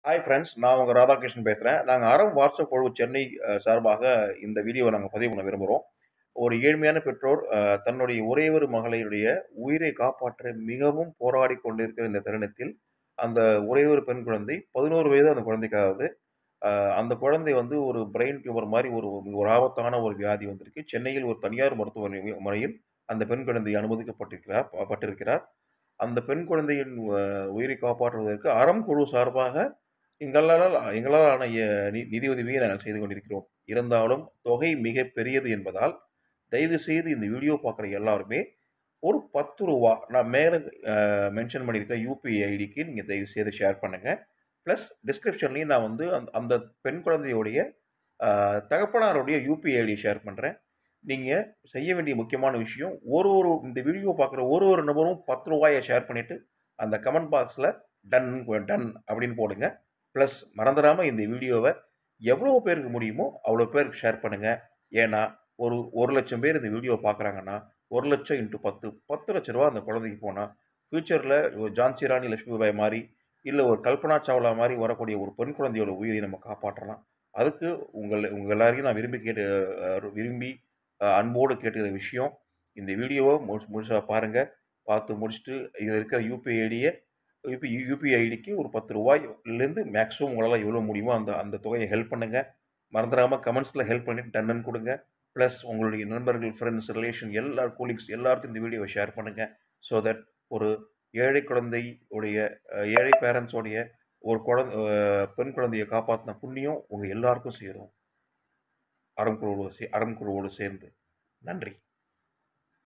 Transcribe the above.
Hi friends. நான் உங்க ராதாகிருஷ்ணன் பேசுறேன். நாங்க அறம் வாட்ஸ்அப் குழு சென்னை சார்பாக இந்த வீடியோவ நாங்க பதிவு பண்ண விரும்புறோம். ஒரு ஏழ்மையான பெற்றோர் தன்னுடைய ஒரே ஒரு மகளுடைய உயிரை காப்பாற்ற மிகவும் போராடிக் கொண்டிருக்கிற இந்த தருணத்தில், அந்த ஒரே ஒரு பெண் குழந்தை 11 வயது அந்த குழந்தைக்கு ஆகுது. அ அந்த குழந்தை வந்து ஒரு பிரெயின் டியூமர் மாரி ஒரு ஒரு ஆபத்தான ஒரு வியாதி வந்திருக்கு. சென்னையில் ஒரு தனியார் மருத்துவமனையில் அந்த பெண் குழந்தை பட்டிருக்கிறார். அந்த பெண் குழந்தையின் உயிரை காப்பாற்றுவதற்கு அறம் குழு சார்பாக எங்களால் ஆன நிதி உதவியை நாங்கள் செய்து கொண்டிருக்கிறோம். இருந்தாலும் தொகை மிகப் பெரியது என்பதால், தயவுசெய்து இந்த வீடியோ பார்க்குற எல்லாருமே ஒரு ரூ. 10 நான் மேல மென்ஷன் பண்ணியிருக்கிற யுபிஐ ஐடிக்கு நீங்க தயவுசெய்து ஷேர் பண்ணுங்க. பிளஸ் டிஸ்கிரிப்ஷன்லயும் நான் வந்து அந்த பெண் குழந்தையுடைய அ தகப்பனாருடைய யுபிஐ ஐடிய ஷேர் பண்றேன். நீங்க செய்ய வேண்டிய முக்கியமான விஷயம், இந்த வீடியோ பார்க்குற ஒரு நபரும் ரூ. 10 ஷேர் பண்ணிட்டு, அந்த கமெண்ட் பாக்ஸ்ல டன் டன் அப்படின்னு போடுங்க. பிளஸ் மறந்துடாம இந்த வீடியோவ எவ்வளோ பேருக்கு முடியுமோ, அவ்வளோ பேருக்கு ஷேர் பண்ணுங்க. ஏன்னா, ஒரு 1,00,000 பேர் இந்த வீடியோ பார்க்குறாங்கன்னா, 1,00,000 இன்டூ 10 ரூ. 10,00,000 அந்த குழந்தைக்கு போனா, ஃபியூச்சர்ல ஒரு ஜான்சி ராணி லட்சுமிபாய் மாரி, இல்ல ஒரு கல்பனா சாவ்லா மாரி வரக்கூடிய ஒரு பெண் குழந்தையோட உயிரை நம்ம காப்பாற்றலாம். அதுக்கு உங்க எல்லாரையும் நான் விரும்பி அன்போடு கேட்டுக்கிற விஷயம், இந்த வீடியோவ முழுசா பாருங்க. பார்த்து முடிச்சுட்டு, இதுல இருக்கிற யுபிஐ ஐடிய யுபிஐ ஐடிக்கு ஒரு ரூ. 10லேருந்து மேக்ஸிமம் உங்களால எவ்வளோ முடியுமோ அந்த அந்த தொகைய ஹெல்ப் பண்ணுங்க. மறந்துடாம கமெண்ட்ஸ்ல ஹெல்ப் பண்ணிட்டு டன்னுன்னு குடுங்க. பிளஸ் உங்களுடைய நண்பர்கள், ஃபிரெண்ட்ஸ், ரிலேஷன் கொலீக்ஸ் எல்லாருக்கும் இந்த வீடியோவ ஷேர் பண்ணுங்க. ஸோ தட் ஒரு ஏழை குழந்தை உடைய ஏழை பேரண்ட்ஸ் உடைய ஒரு பெண் குழந்தைய காப்பாத்துன புண்ணியம் உங்க எல்லாருக்கும் சேரும். அறம் குழுவோடு சேர்ந்து. நன்றி.